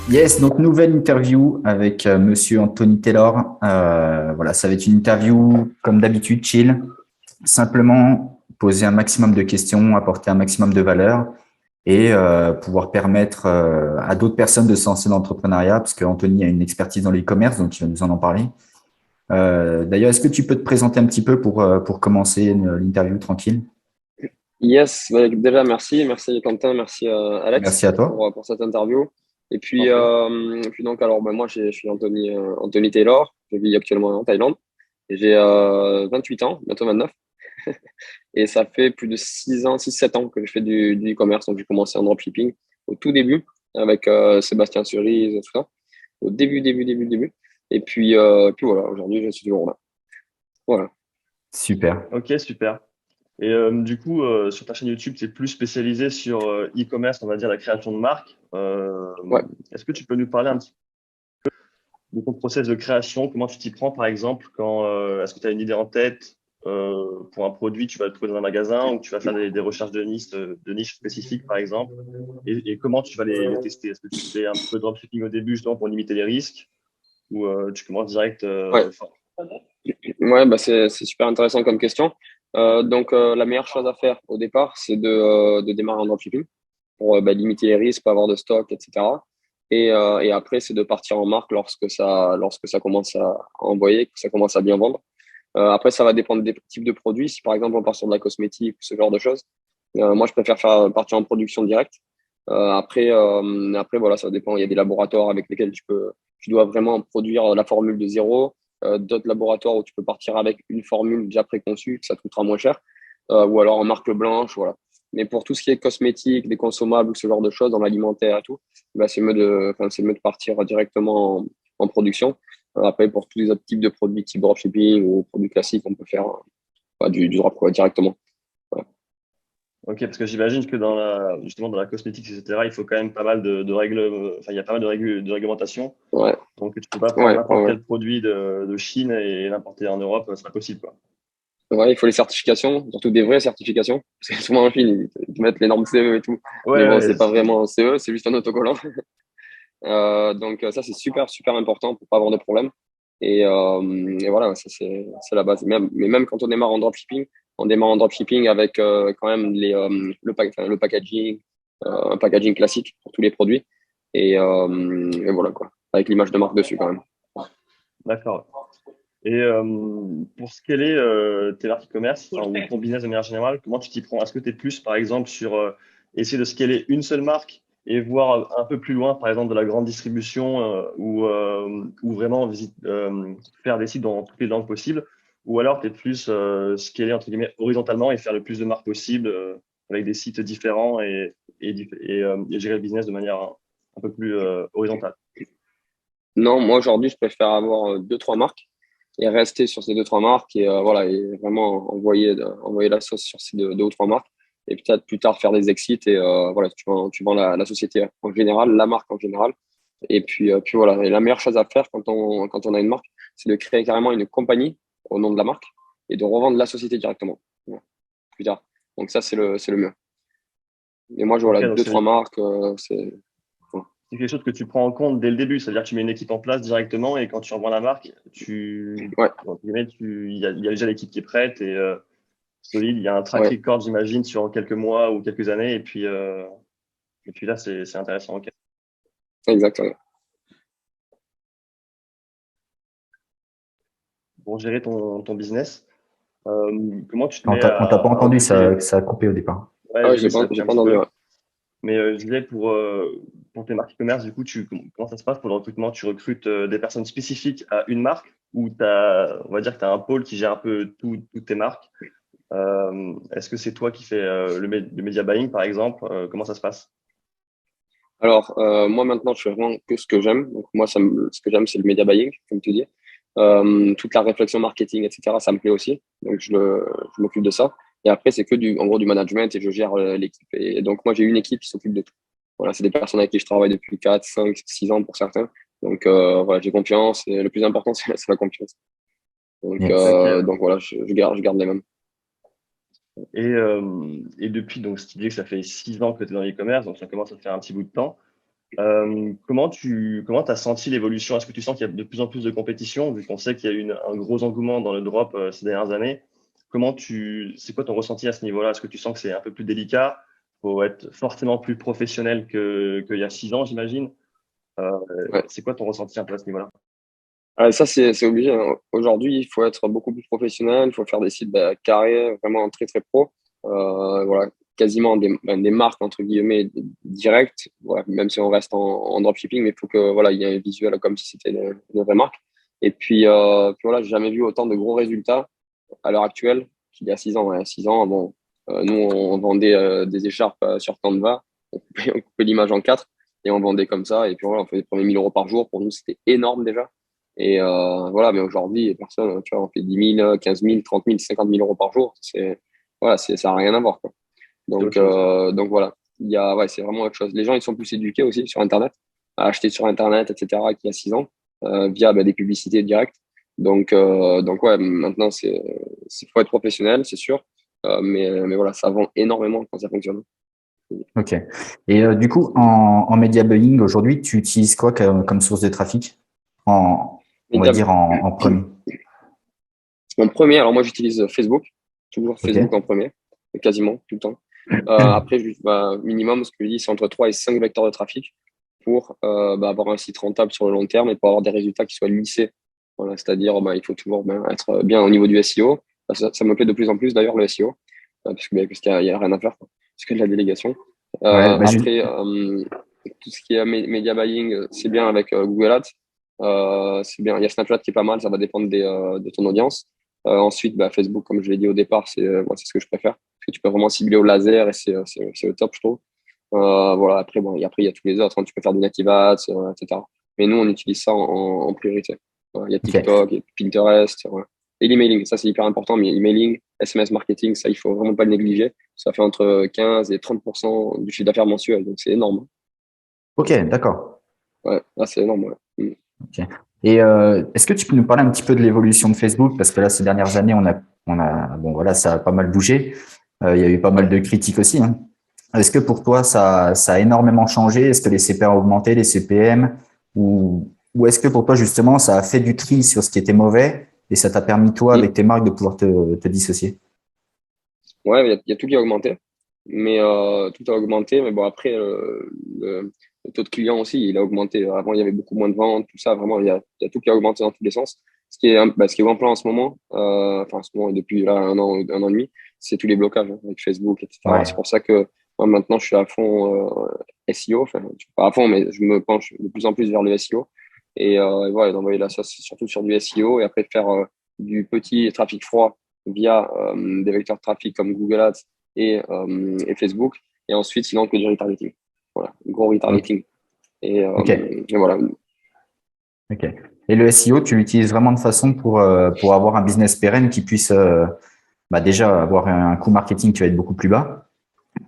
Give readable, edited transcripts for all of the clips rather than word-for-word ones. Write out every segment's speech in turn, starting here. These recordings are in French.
Yes, donc nouvelle interview avec Monsieur Anthony Taylor. Voilà, ça va être une interview comme d'habitude, chill. Simplement poser un maximum de questions, apporter un maximum de valeur et pouvoir permettre à d'autres personnes de se lancer dans l'entrepreneuriat, parce qu'Anthony a une expertise dans l'e-commerce, donc il va nous en parler. D'ailleurs, est-ce que tu peux te présenter un petit peu pour commencer l'interview tranquille? Yes, déjà merci, merci Quentin, merci Merci Alex à toi. pour cette interview. Et Je t'en puis, prie. puis donc alors moi je suis Anthony Taylor, je vis actuellement en Thaïlande et j'ai 28 ans, bientôt 29 et ça fait plus de 6 ans, 6 7 ans que je fais du e-commerce. Donc j'ai commencé en dropshipping au tout début avec Sébastien Cerise et tout ça, au début. Et puis voilà, aujourd'hui je suis toujours là. Voilà. Super. Ok, super. Et du coup, sur ta chaîne YouTube, tu es plus spécialisé sur e-commerce, on va dire la création de marques. Ouais. Est-ce que tu peux nous parler un petit peu de ton process de création? Comment tu t'y prends, par exemple, quand est-ce que tu as une idée en tête pour un produit, tu vas le trouver dans un magasin ou tu vas faire des recherches de niches spécifiques, par exemple, et comment tu vas les tester? Est-ce que tu fais un petit peu de dropshipping au début, justement, pour limiter les risques, ou tu commences direct Ouais. fort? Ouais, bah c'est super intéressant comme question. La meilleure chose à faire au départ, c'est de démarrer en dropshipping pour limiter les risques, pas avoir de stock, etc. Et après, c'est de partir en marque lorsque ça commence à envoyer, que ça commence à bien vendre. Après, ça va dépendre des types de produits. Si par exemple on part sur de la cosmétique ou ce genre de choses, moi je préfère faire partir en production directe. Après voilà, ça dépend. Il y a des laboratoires avec lesquels tu dois vraiment produire la formule de zéro. D'autres laboratoires où tu peux partir avec une formule déjà préconçue, que ça te coûtera moins cher, ou alors en marque blanche, voilà. Mais pour tout ce qui est cosmétique, des consommables ou ce genre de choses, dans l'alimentaire et tout, bah, c'est mieux de partir directement en production. Après, pour tous les autres types de produits, type dropshipping ou produits classiques, on peut faire du drop quoi, directement. Voilà. Ok, parce que j'imagine que justement dans la cosmétique, etc., il faut quand même pas mal de règles, enfin, il y a pas mal de réglementations. Ouais, Donc, tu peux pas prendre ouais, n'importe ouais. quel produit de Chine et l'importer en Europe, ce sera possible, quoi. Ouais, il faut les certifications, surtout des vraies certifications. Parce que souvent en Chine, ils te mettent les normes CE et tout. Ouais, Mais bon, ouais, c'est pas vraiment CE, c'est juste un autocollant. Ça, c'est super important pour pas avoir de problème. Et voilà, ça, c'est la base. Mais même quand on démarre en dropshipping avec quand même le packaging, un packaging classique pour tous les produits. Et voilà, quoi. Avec l'image de marque dessus, quand même. d'accord. Et pour scaler tes marques e-commerce, enfin, ou ton business de manière générale, comment tu t'y prends? Est-ce que tu es plus, par exemple, sur essayer de scaler une seule marque et voir un peu plus loin, par exemple, de la grande distribution ou vraiment faire des sites dans toutes les langues possibles? Ou alors tu es plus scaler, entre guillemets, horizontalement et faire le plus de marques possible avec des sites différents et gérer le business de manière un peu plus horizontale? Non, moi aujourd'hui, je préfère avoir deux, trois marques et rester sur ces deux, trois marques voilà, et vraiment envoyer la sauce sur ces deux ou trois marques. Et peut-être plus tard faire des exits voilà, tu vends la société en général, la marque en général. Puis voilà. Et la meilleure chose à faire quand on a une marque, c'est de créer carrément une compagnie au nom de la marque et de revendre la société directement. Voilà, plus tard. Donc ça, c'est le mieux. Et moi, Ok, voilà, donc deux, trois marques, voilà. c'est quelque chose que tu prends en compte dès le début, c'est-à-dire que tu mets une équipe en place directement et quand tu envoies la marque, Ouais, entre guillemets, il y a déjà l'équipe qui est prête et solide. Il y a un track ouais, record, j'imagine, sur quelques mois ou quelques années et puis là, c'est intéressant. Ok. exactement. Pour gérer ton business, comment tu te On mets t'a pas à entendu, occuper? ça a coupé au départ. Ah Ouais, ouais, j'ai vu, ça a coupé j'ai un pas petit entendu, peu. ouais. Mais je disais, pour tes marques e-commerce, du coup, comment ça se passe pour le recrutement? Tu recrutes des personnes spécifiques à une marque ou on va dire que tu as un pôle qui gère un peu toutes tes marques? Est-ce que c'est toi qui fais le media buying, par exemple? Comment ça se passe? Alors, moi maintenant, je fais vraiment que ce que j'aime. Donc, moi, ce que j'aime, c'est le media buying, comme tu dis. Toute la réflexion marketing, etc., ça me plaît aussi. Donc, je m'occupe de ça. Et après, c'est que en gros, du management et je gère l'équipe. Et donc, moi, j'ai une équipe qui s'occupe de tout. Voilà, c'est des personnes avec qui je travaille depuis 4 5 6 ans pour certains. Donc, voilà, j'ai confiance. Et le plus important, c'est la confiance. Yes. Ok. Donc voilà, je garde les mêmes. Et depuis, donc, ce qui dit que ça fait 6 ans que tu es dans l'e-commerce, donc ça commence à faire un petit bout de temps. Comment t'as senti l'évolution? Est-ce que tu sens qu'il y a de plus en plus de compétition, vu qu'on sait qu'il y a eu un gros engouement dans le drop ces dernières années? C'est quoi ton ressenti à ce niveau-là? Est-ce que tu sens que c'est un peu plus délicat? Faut être forcément plus professionnel qu'il y a 6 ans, j'imagine. Ouais. C'est quoi ton ressenti un peu à ce niveau-là? Ça, c'est obligé, hein. Aujourd'hui, il faut être beaucoup plus professionnel. Il faut faire des sites carrés, vraiment très, très pro. Voilà, quasiment des marques, entre guillemets, directes. Voilà, même si on reste en dropshipping, mais il faut que, voilà, il y ait un visuel comme si c'était une vraie marque. Et puis voilà, j'ai jamais vu autant de gros résultats à l'heure actuelle qu'il y a 6 ans. Ouais. 6 ans, bon, nous, on vendait des écharpes sur Canva. On coupait l'image en quatre et on vendait comme ça. Et puis voilà, on faisait les premiers 1 000 euros par jour. Pour nous, c'était énorme déjà. Et voilà, mais aujourd'hui, personne, tu vois, on fait 10 000, 15 000, 30 000, 50 000 euros par jour. Voilà, ça n'a rien à voir, quoi. C'est autre chose. Donc voilà, ouais, c'est vraiment autre chose. Les gens, ils sont plus éduqués aussi sur Internet, à acheter sur Internet, etc., qu'il y a 6 ans, via des publicités directes. Donc ouais, maintenant, faut être professionnel, c'est sûr. Mais voilà, ça vend énormément quand ça fonctionne. Ok. Et du coup, en media buying, aujourd'hui, tu utilises quoi comme source de trafic on va Media, dire en premier? en premier, alors moi, j'utilise Facebook, toujours Ok. Facebook en premier, quasiment tout le temps. Après, minimum, ce que je dis, c'est entre 3 et 5 vecteurs de trafic pour avoir un site rentable sur le long terme et pour avoir des résultats qui soient lissés. Voilà, c'est-à-dire, il faut toujours être bien au niveau du SEO. Ça me plaît de plus en plus d'ailleurs, le SEO, parce qu'il y a rien à faire, quoi. C'est que de la délégation. Ouais, bah, Après, tout ce qui est media buying, c'est bien avec Google Ads. C'est bien. Il y a Snapchat qui est pas mal, ça va dépendre de ton audience. Ensuite, Facebook, comme je l'ai dit au départ, moi, c'est ce que je préfère. Parce que tu peux vraiment cibler au laser et c'est le top, je trouve. Voilà, après, bon, après, il y a tous les autres, hein. Tu peux faire du native ads, etc. Mais nous, on utilise ça en priorité. Voilà, il y a ok. TikTok, il y a Pinterest. Voilà. Et l'emailing, ça, c'est hyper important. Mais l'emailing, SMS marketing, ça, il faut vraiment pas le négliger. Ça fait entre 15 et 30% du chiffre d'affaires mensuel. Donc, c'est énorme. Ok, d'accord. Ouais, là, c'est énorme. Ouais. Ok. Et est-ce que tu peux nous parler un petit peu de l'évolution de Facebook? Parce que là, ces dernières années, bon, voilà, ça a pas mal bougé. Il y a eu pas mal Ouais. de critiques aussi, hein. Est-ce que pour toi, ça a énormément changé? Est-ce que les CPR ont augmenté, les CPM? Ou est-ce que pour toi, justement, ça a fait du tri sur ce qui était mauvais et ça t'a permis, toi, Mm. avec tes marques, de pouvoir te dissocier? Ouais, il y a tout qui a augmenté. Mais tout a augmenté. Mais bon, après, le taux de clients aussi, il a augmenté. Avant, il y avait beaucoup moins de ventes, tout ça. Vraiment, il y a tout qui a augmenté dans tous les sens. Ce qui est en plan en ce moment, enfin, en ce moment, et depuis là, un an et demi, c'est tous les blocages, hein, avec Facebook, etc. Ouais. C'est pour ça que moi, maintenant, je suis à fond SEO. Enfin, je suis pas à fond, mais je me penche de plus en plus vers le SEO. Et voilà, d'envoyer la sauce surtout sur du SEO et après de faire du petit trafic froid via des vecteurs de trafic comme Google Ads et Facebook. Et ensuite, sinon, que du retargeting. Voilà, gros Ok. retargeting. Et, Ok. et voilà. Ok. Et le SEO, tu l'utilises vraiment de façon pour avoir un business pérenne qui puisse déjà avoir un coût marketing qui va être beaucoup plus bas.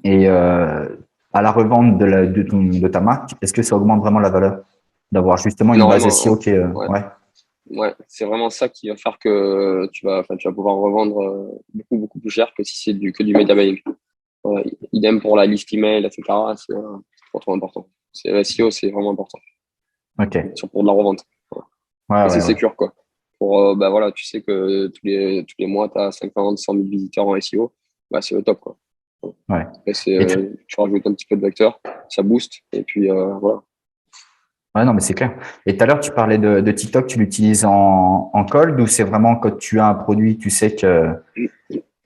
Et à la revente de ta marque, est-ce que ça augmente vraiment la valeur d'avoir justement une base Normalement, SEO qui est ouais, ouais. ouais, c'est vraiment ça qui va faire que tu vas pouvoir revendre beaucoup, beaucoup plus cher que si c'est que du media buying. Voilà. Idem pour la liste email, etc. C'est trop, trop important. Le SEO, c'est vraiment important. Ok. Pour de la revente. Voilà. Ouais, Et c'est ouais, ouais. sécure, quoi. Voilà, tu sais que tous les mois, tu as 50, 100 000 visiteurs en SEO. C'est le top, quoi. Ouais. Après, Et tu rajoutes un petit peu de vecteur, ça booste. Et puis, voilà. ouais, non, mais c'est clair. Et tout à l'heure, tu parlais de TikTok, tu l'utilises en cold ou c'est vraiment quand tu as un produit, tu sais que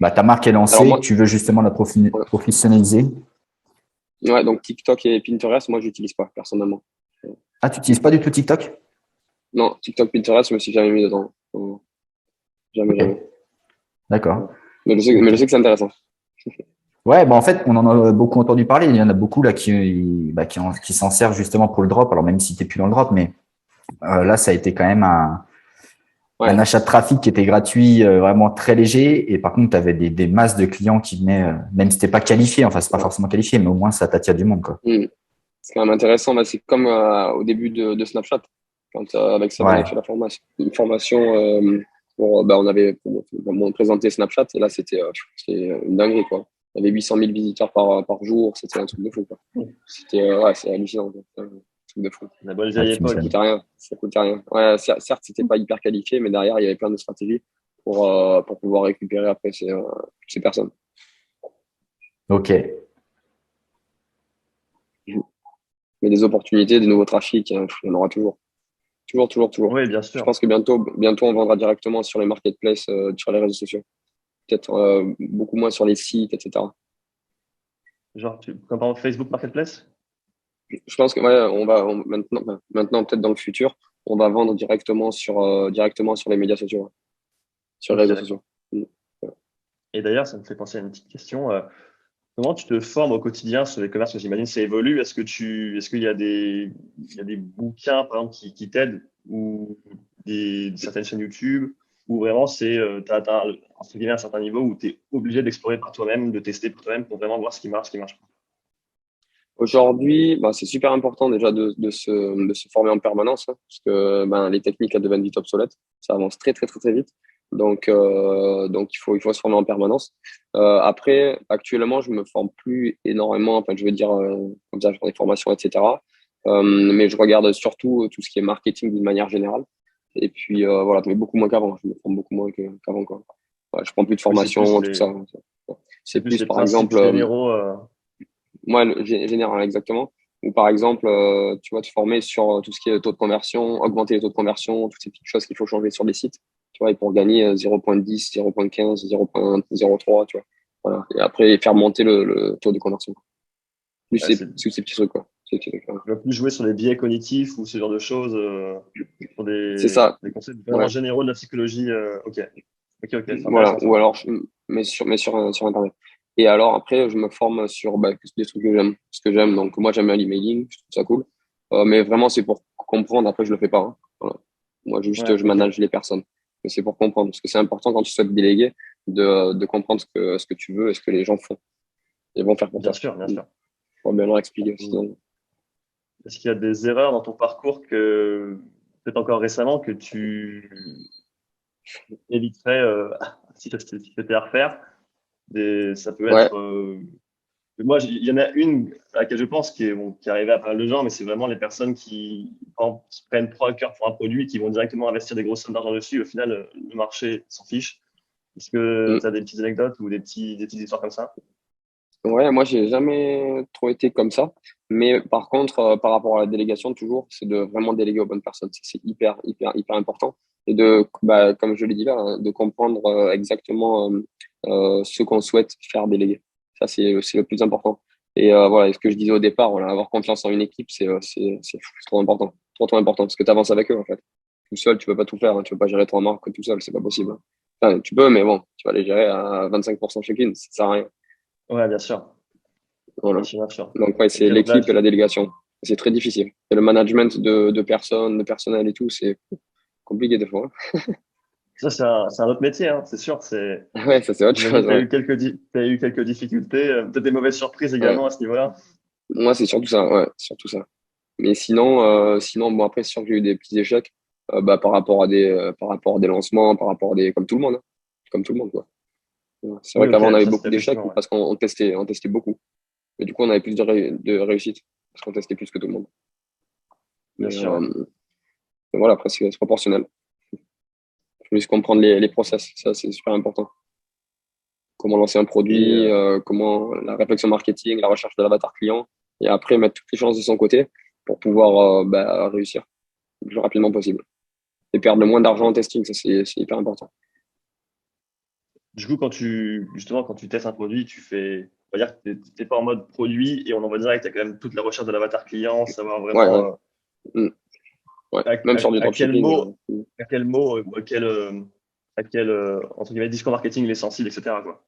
ta marque est Alors, lancée, que moi, tu veux justement la ouais. professionnaliser. Ouais, donc TikTok et Pinterest, moi, je n'utilise pas, personnellement. Ah, tu n'utilises pas du tout TikTok? Non, TikTok, Pinterest, je me suis jamais mis dedans. Jamais, Ok, jamais. d'accord. Mais je Ok. sais que c'est intéressant. Ouais, en fait, on en a beaucoup entendu parler. Il y en a beaucoup là qui s'en servent justement pour le drop. Alors même si tu n'es plus dans le drop, mais là, ça a été quand même un Ouais. achat de trafic qui était gratuit, vraiment très léger. Et par contre, tu avais des masses de clients qui venaient, même si t'es pas qualifié, enfin, c'est pas Ouais. forcément qualifié, mais au moins ça t'attire du monde, quoi. Hmm. C'est quand même intéressant. C'est comme au début de Snapchat, quand avec Seb, on Ouais, a fait une formation on avait présenté Snapchat et là, c'était une dinguerie, quoi. il y avait 800 000 visiteurs par jour. C'était un truc de fou, quoi. C'était, ouais, c'est hallucinant, quoi. Un truc de fou. La bonne vieille époque. Ça coûtait rien. Ça coûtait rien. Ouais, certes, c'était pas hyper qualifié, mais derrière, il y avait plein de stratégies pour pouvoir récupérer après ces personnes. Ok. Mais des opportunités, des nouveaux trafics, hein, il y en aura toujours. Toujours. Oui, bien Je sûr. pense que bientôt, on vendra directement sur les marketplaces, sur les réseaux sociaux. Peut-être beaucoup moins sur les sites, etc. Genre, comme par exemple Facebook Marketplace? Je pense que ouais, maintenant peut-être dans le futur, on va vendre directement sur les médias sociaux, ouais, sur les Ok, réseaux d'accord. sociaux. Mm. Et d'ailleurs, ça me fait penser à une petite question. Comment tu te formes au quotidien sur les commerces? Parce que j'imagine que ça évolue. Est-ce qu'il y a il y a des bouquins, par exemple, qui t'aident ou certaines chaînes YouTube ou vraiment t'as entre guillemets un certain niveau où tu es obligé d'explorer par toi-même, de tester par toi-même pour vraiment voir ce qui marche pas. Aujourd'hui, c'est super important déjà de se former en permanence, hein, parce que les techniques elles deviennent vite obsolètes. Ça avance très, très, très, très vite. Donc il faut se former en permanence. Après, actuellement, je me forme plus énormément. Enfin, je veux dire, comme ça, je fais des formations, etc. Mais je regarde surtout tout ce qui est marketing d'une manière générale. Et puis, voilà, mais beaucoup moins qu'avant. Je me forme beaucoup moins qu'avant, quoi. Ouais, je prends plus de Oui, formation, tout ça. c'est C'est plus plus, les par principes exemple, généraux. moi, général, exactement. Ou par exemple, tu vas te former sur tout ce qui est taux de conversion, augmenter les taux de conversion, toutes ces petites choses qu'il faut changer sur les sites, tu vois, et pour gagner 0,10, 0,15, 0,03, tu vois. Voilà. Et après, faire monter le taux de conversion. Plus Ouais, ces petits trucs, quoi. Ces petits trucs, tu vas plus jouer sur les biais cognitifs ou ce genre de choses, sur c'est ça. des concepts vraiment Ouais. généraux de la psychologie. Ok, ok, c'est Voilà. intéressant ça. Ou alors, sur Internet. Et alors, après, je me forme sur des trucs que j'aime. Ce que j'aime. Donc, moi, j'aime bien l'emailing. Je trouve ça cool. Mais vraiment, c'est pour comprendre. Après, je le fais pas, hein. Voilà. Moi, juste, Ouais, je ok. manage les personnes. Mais c'est pour comprendre. Parce que c'est important quand tu souhaites déléguer de comprendre ce que tu veux et ce que les gens font. Ils vont faire pour Bien toi. sûr, bien sûr. Pour bien leur expliquer. Mm. Sinon, Est-ce qu'il y a des erreurs dans ton parcours peut-être encore récemment, que tu éviterais si c'était à refaire? Ça peut ouais. être. Moi, il y en a une à laquelle je pense qui est arrivée à pas mal de gens, mais c'est vraiment les personnes qui, par exemple, se prennent trop à cœur pour un produit, qui vont directement investir des grosses sommes d'argent dessus. Au final, le marché s'en fiche. Est-ce que Mm. tu as des petites anecdotes ou des petites histoires comme ça? Ouais, moi, j'ai jamais trop été comme ça. Mais par contre, par rapport à la délégation, toujours, c'est de vraiment déléguer aux bonnes personnes. C'est hyper, hyper, hyper important. Et comme je l'ai dit là, hein, de comprendre exactement ce qu'on souhaite faire déléguer. Ça, c'est le plus important. Et voilà, et ce que je disais au départ, voilà, avoir confiance en une équipe, c'est trop important. Trop, trop important. Parce que tu avances avec eux, en fait. Tout seul, tu peux pas tout faire, hein. Tu peux pas gérer 3 marques tout seul, c'est pas possible, hein. Enfin, tu peux, mais bon, tu vas les gérer à 25% chacune, ça sert à rien. Ouais, bien sûr. Voilà. Bien sûr, bien sûr. Donc, ouais, c'est Ok, donc là, l'équipe et la délégation. C'est très difficile. Et le management de personnes, de personnel et tout, c'est compliqué des fois, ça, c'est un autre métier, hein, c'est sûr. hein. Ouais, ça, c'est autre J'imagine chose, que tu as ouais. eu t'as eu quelques difficultés, peut-être des mauvaises surprises Ouais. également à ce niveau-là. Moi, c'est surtout ça, ouais, surtout ça. Mais sinon, bon, après, c'est sûr que j'ai eu des petits échecs, par rapport à des lancements, comme tout le monde, hein. Comme tout le monde, quoi. Ouais. C'est Oui, vrai ok, qu'avant, on avait ça beaucoup c'était d'échecs effectivement, ouais. parce qu'on testait beaucoup. Mais du coup, on avait plus de réussite parce qu'on testait plus que tout le monde. Bien Mais sûr, ouais. voilà, après, c'est proportionnel. Il faut juste comprendre les process. Ça, c'est super important. Comment lancer un Et produit, comment la réflexion marketing, la recherche de l'avatar client, et après mettre toutes les chances de son côté pour pouvoir réussir le plus rapidement possible. Et perdre le moins d'argent en testing, ça c'est hyper important. du coup, justement, quand tu testes un produit, on va dire que t'es pas en mode produit et on envoie direct, tu as quand même toute la recherche de l'avatar client, savoir Ouais, vraiment ouais. Mm. Ouais. à, Même sur du à quel dropshipping. mot, à quel mot, à quel, entre guillemets, discours marketing il est sensible, etc., quoi.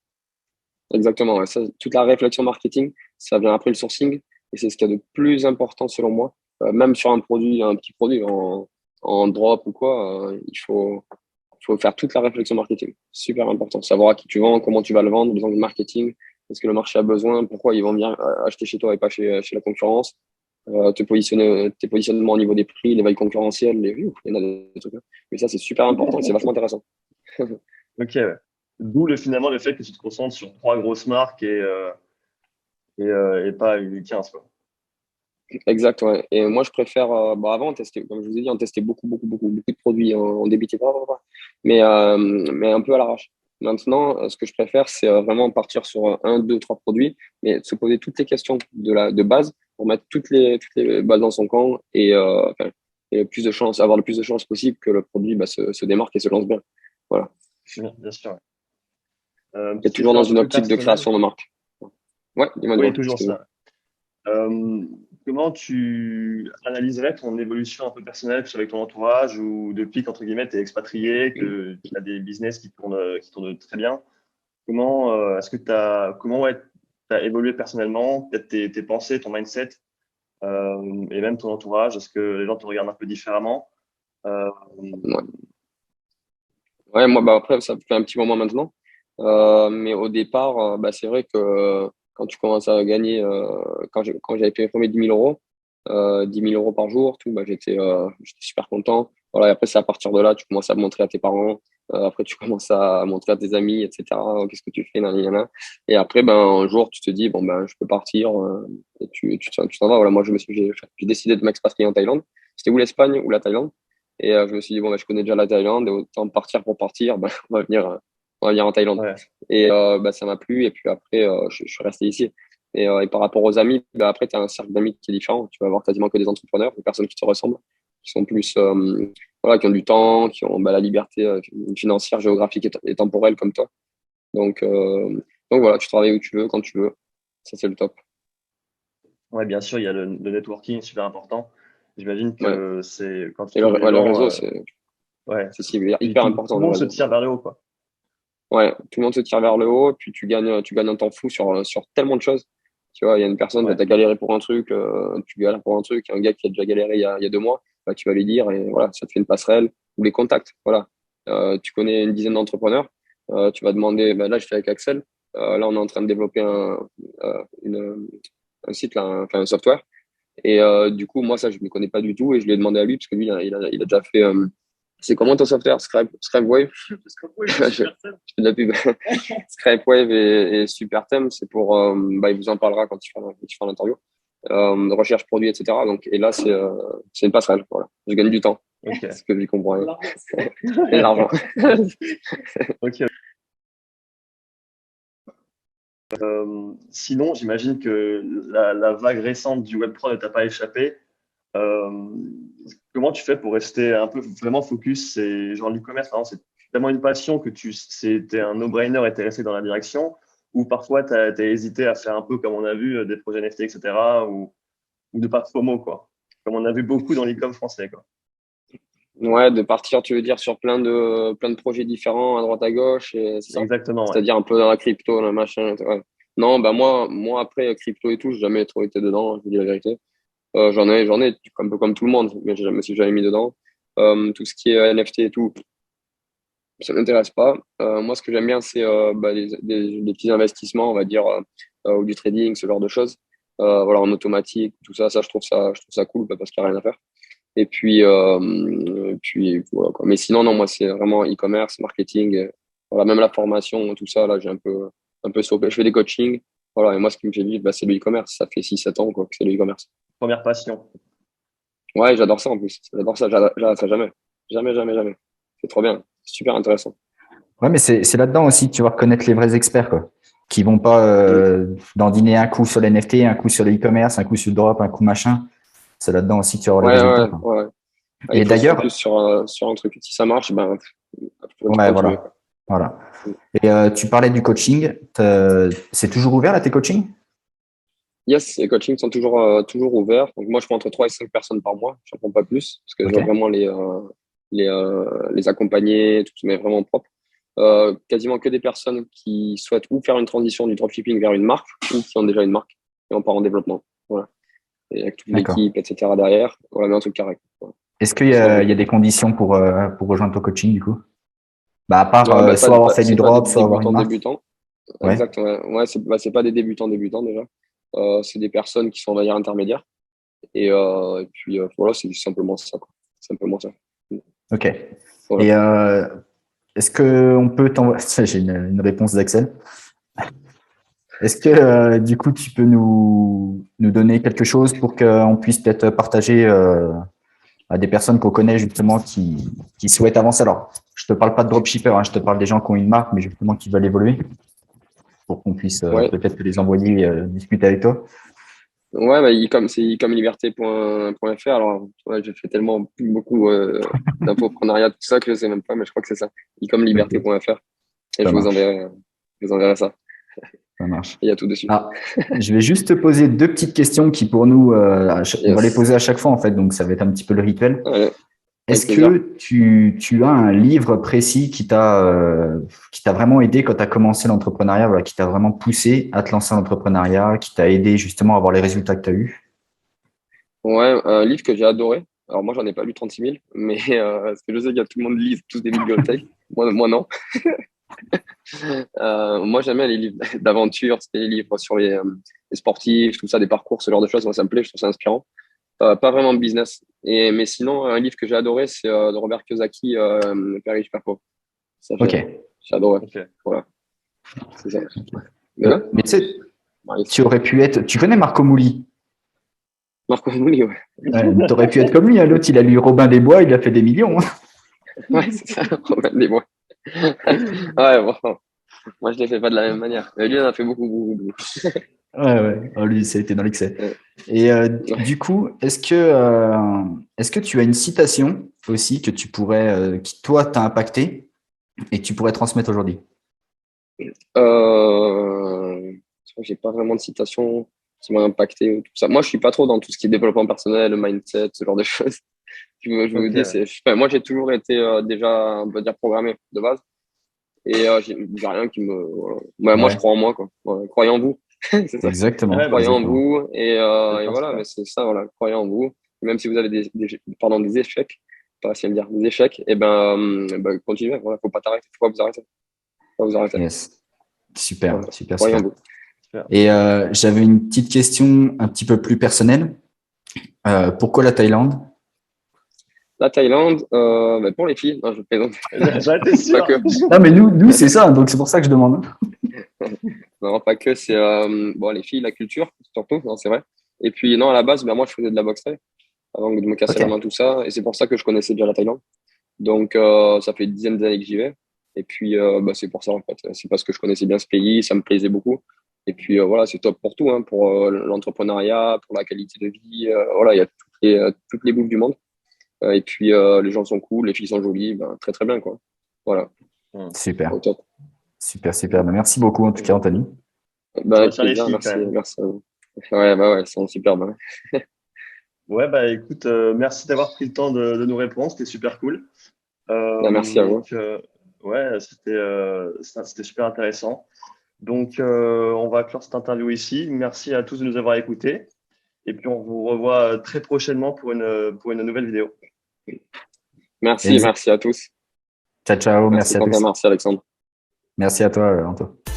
Exactement. Ouais. Ça, toute la réflexion marketing, ça vient après le sourcing, et c'est ce qu'il y a de plus important selon moi. Même sur un petit produit en drop ou quoi, il faut faire toute la réflexion marketing. Super important. Savoir à qui tu vends, comment tu vas le vendre, les angles marketing, est-ce que le marché a besoin, pourquoi ils vont bien acheter chez toi et pas chez la concurrence, tes positionnements au niveau des prix, les veilles concurrentielles, il y en a des trucs là. Mais ça, c'est super important et c'est vachement intéressant. Ok, ouais. D'où finalement le fait que tu te concentres sur 3 grosses marques et pas 15, quoi. Exact, ouais. Et moi, je préfère, avant, on testait, comme je vous ai dit, on testait beaucoup de produits. On débutait pas. Mais un peu à l'arrache. Maintenant, ce que je préfère, c'est vraiment partir sur un, deux, trois produits, mais se poser toutes les questions de base pour mettre toutes les balles dans son camp et avoir le plus de chances possible que le produit se démarque et se lance bien. Voilà. Bien sûr. Ouais. Et Petite toujours question dans un peu une plus optique de personnelle. création de marque. Ouais, Oui, dis-moi, toujours excuse-moi. ça. Comment tu analyserais ton évolution un peu personnelle, que ce soit avec ton entourage ou depuis qu'entre guillemets tu es expatrié, que tu as des business qui tournent très bien? Est-ce que comment t'as évolué personnellement, peut-être tes pensées, ton mindset et même ton entourage? Est-ce que les gens te regardent un peu différemment? Euh, Ouais. Ouais, moi, après, ça fait un petit moment maintenant. Mais au départ, c'est vrai que quand tu commences à gagner, quand j'avais fait mes premiers 10 000 euros, 10 000 euros par jour, tout, j'étais super content. Voilà, et après, c'est à partir de là, tu commences à montrer à tes parents. Après, tu commences à montrer à tes amis, etc. Qu'est-ce que tu fais, nanana. Et après, un jour, tu te dis, bon, je peux partir. Et tu t'en vas. Voilà, moi, j'ai décidé de m'expatrier en Thaïlande. C'était ou l'Espagne ou la Thaïlande. Et je me suis dit, bon, je connais déjà la Thaïlande, et autant partir pour partir, on va venir en Thaïlande. ouais, Et ça m'a plu, et puis après, je suis resté ici. Et par rapport aux amis, après, tu as un cercle d'amis qui est différent. Tu vas avoir quasiment que des entrepreneurs, des personnes qui te ressemblent, qui sont plus, voilà, qui ont du temps, qui ont la liberté financière, géographique et temporelle comme toi. Donc, euh, donc voilà, tu travailles où tu veux, quand tu veux. Ça, c'est le top. ouais, bien sûr, il y a le networking super important. J'imagine Ouais. que c'est quand tu Et trouves des le gens, réseau, ouais. c'est Puis hyper tout important, le le monde se réseau. tire vers le haut, quoi. Ouais, tout le monde se tire vers le haut, puis tu gagnes un temps fou sur tellement de choses. Tu vois, il y a une personne, Ouais, tu as galéré pour un truc, tu galères pour un truc, un gars qui a déjà galéré il y a 2 mois, tu vas lui dire, et voilà, ça te fait une passerelle, ou les contacts. Voilà. Tu connais une dizaine d'entrepreneurs, tu vas demander, là, je fais avec Axel, là, on est en train de développer un site, là, un software. Et du coup, moi, ça, je ne me connais pas du tout, et je lui ai demandé à lui, parce que lui, il a déjà fait. C'est comment ton software? Scribewave? Je fais de la pub. Scribewave et Supertheme, c'est pour. Il vous en parlera quand il fera l'interview. Recherche produit, etc. Donc, et là, c'est une passerelle. Voilà. Je gagne du temps. ok. Ce que je comprends rien. Et de l'argent. Ok. Sinon, j'imagine que la vague récente du Web3 ne t'a pas échappé. Euh, Comment tu fais pour rester un peu vraiment focus? C'est genre l'e-commerce, par exemple, c'est tellement une passion que c'était un no-brainer et t'es resté dans la direction, ou parfois t'as hésité à faire un peu comme on a vu des projets NFT, etc., ou de pas de FOMO, quoi. Comme on a vu beaucoup dans l'e-com français, quoi. Ouais, de partir, tu veux dire, sur plein de projets différents à droite à gauche, et c'est ça? Exactement, ouais. C'est-à-dire un peu dans la crypto, le machin. Ouais. Non, moi, après, crypto et tout, j'ai jamais trop été dedans, je vous dis la vérité. J'en ai un peu comme tout le monde, mais je me suis jamais mis dedans. Tout ce qui est NFT et tout, ça m'intéresse pas. Moi, ce que j'aime bien, c'est des petits investissements, on va dire, ou du trading, ce genre de choses. Voilà, en automatique, tout ça, je trouve ça cool parce qu'il n'y a rien à faire. Et puis voilà, quoi. Mais sinon, non, moi, c'est vraiment e-commerce, marketing, voilà, même la formation, tout ça, là, j'ai un peu stoppé. Je fais des coachings. Voilà, et moi, ce qui me fait vivre, c'est le e-commerce. Ça fait 6 7 ans, quoi, que c'est le e-commerce. Première passion. Ouais, j'adore ça en plus. J'adore ça, j'arrête ça jamais. Jamais, jamais, jamais. C'est trop bien. C'est super intéressant. Ouais, mais c'est là-dedans aussi que tu vas reconnaître les vrais experts, quoi. Qui vont pas Mm. dandiner un coup sur les NFT, un coup sur le e-commerce, un coup sur le drop, un coup machin. C'est là-dedans aussi que tu vas avoir les Ouais, résultats, ouais, quoi. ouais. Ouais, il Et faut se focus d'ailleurs, sur un truc. Si ça marche, tu peux ouais, continuer, voilà. quoi. Voilà. Mm. Et tu parlais du coaching. C'est toujours ouvert là, tes coachings? Yes, les coachings sont toujours ouverts. Donc, moi, je prends entre 3 et 5 personnes par mois. Je n'en prends pas plus parce que je Ok. veux vraiment les accompagner, tout mais vraiment propre. Quasiment que des personnes qui souhaitent ou faire une transition du dropshipping vers une marque ou qui ont déjà une marque et on part en développement. Voilà. Et avec toute D'accord. l'équipe, etc. derrière, voilà, mais un truc carré. Voilà. Est-ce qu'il y Sinon, a, non. il y a des conditions pour rejoindre ton coaching, du coup? Bah, à part Ouais, soit avoir fait du c'est pas des drop, soit avoir une débutants marque. débutants. Ouais. Exactement. Ouais, c'est pas des débutants déjà. C'est des personnes qui sont, on va dire, intermédiaires. Et puis, voilà, c'est simplement ça, quoi. Simplement ça. Ok. Voilà. Et est-ce qu'on peut t'envoyer… J'ai une réponse d'Axel. Est-ce que du coup, tu peux nous donner quelque chose pour qu'on puisse peut-être partager à des personnes qu'on connaît justement qui souhaitent avancer? Alors, je te parle pas de dropshipper, hein, je te parle des gens qui ont une marque, mais justement qui veulent évoluer pour qu'on puisse Ouais. peut-être les envoyer discuter avec toi. Ouais, bah, c'est ecomliberté.fr. Alors, ouais, j'ai fait tellement beaucoup d'infoprenariat, tout ça, que je sais même pas, mais je crois que c'est ça. Ok, ecomliberté.fr. Et ça marche, je vous enverrai ça. ça marche. Il y a tout dessus. Ah, je vais juste te poser deux petites questions qui pour nous, on va les Yes. poser à chaque fois en fait, donc ça va être un petit peu le rituel. Allez, avec Est-ce plaisir. que tu as un livre précis qui t'a vraiment aidé quand tu as commencé l'entrepreneuriat, voilà, qui t'a vraiment poussé à te lancer en entrepreneuriat, qui t'a aidé justement à avoir les résultats que tu as eus? Ouais, un livre que j'ai adoré. Alors, moi, j'en ai pas lu 36 000, mais parce que je sais qu'il y a tout le monde lit tous des bibliothèques. Moi non. Moi, j'aime bien les livres d'aventure, c'est les livres sur les sportifs, tout ça, des parcours, ce genre de choses. Moi, ça me plaît, je trouve ça inspirant. Pas vraiment de business. Mais sinon, un livre que j'ai adoré, c'est de Robert Kiyosaki, Père riche, Père pauvre. Ça, Ok. j'ai adoré. Ok. Voilà, c'est ça. Mais là, Mais tu sais, Marius. tu aurais pu être. Tu connais Marco Mouli? Marco Mouli, ouais. Tu aurais pu être comme lui, hein. L'autre, il a lu Robin des Bois, il a fait des millions, hein. Ouais, c'est ça, Robin des Bois. Ouais, bon, moi, je ne l'ai fait pas de la même manière. Mais lui, il en a fait beaucoup. Ouais, ouais. Oh, lui, ça a été dans l'excès. Ouais. Et Ouais. du coup, est-ce que tu as une citation aussi que tu pourrais, qui toi t'a impacté et que tu pourrais transmettre aujourd'hui? Je crois que j'ai pas vraiment de citation qui m'a impacté ou tout ça. Moi, je suis pas trop dans tout ce qui est développement personnel, le mindset, ce genre de choses. Je vous Ok. dis, moi, j'ai toujours été déjà, on peut dire, programmé de base. Et j'ai rien qui me. Voilà. Moi, je Ouais, crois en moi, quoi. Voilà. Croyez en vous. C'est ça. exactement, Ouais, bah, Croyez en exactement. vous. c'est le Et voilà, mais principal. c'est ça, voilà. Croyez en vous. Et même si vous avez des échecs, pas réussi à le dire, des échecs, et ben, continuez. Voilà, faut pas t'arrêter. Faut pas vous arrêter. Faut pas vous arrêter. Yes. Super, Voilà. super, Croyez en super. vous. Super. Et j'avais une petite question un petit peu plus personnelle. Pourquoi la Thaïlande? La Thaïlande, ben, pour les filles, non, je plaisante. J'en étais Pas sûr. que. Non, mais nous c'est ça, donc c'est pour ça que je demande. Non, pas que. C'est bon, les filles, la culture, surtout, non, c'est vrai. Et puis, non, à la base, ben, moi, je faisais de la boxe thaï avant de me casser Ok, la main, tout ça. Et c'est pour ça que je connaissais déjà la Thaïlande. Donc, ça fait une dizaine d'années que j'y vais. Et puis, bah, c'est pour ça, en fait. C'est parce que je connaissais bien ce pays, ça me plaisait beaucoup. Et puis, voilà, c'est top pour tout, hein, pour l'entrepreneuriat, pour la qualité de vie. Voilà, il y a toutes les bouffes du monde. Et puis, les gens sont cool, les filles sont jolies. Ben, très, très bien, quoi. Voilà, Hmm. super, au top. super, super. Ben, merci beaucoup en tout cas, Anthony. Ben, Tu avec retiens les plaisir, filles quand merci, même. merci à vous. Ouais, bah ouais, elles sont superbes. Hein. Ouais, bah écoute, merci d'avoir pris le temps de nous répondre, c'était super cool. Ben, merci à vous. Donc, ouais, c'était super intéressant. Donc, on va clore cette interview ici. Merci à tous de nous avoir écoutés. Et puis, on vous revoit très prochainement pour une nouvelle vidéo. Merci, Enzi. merci à tous. Ciao, ciao, Merci merci à Quentin, tous. merci Alexandre. Merci à toi, Anto.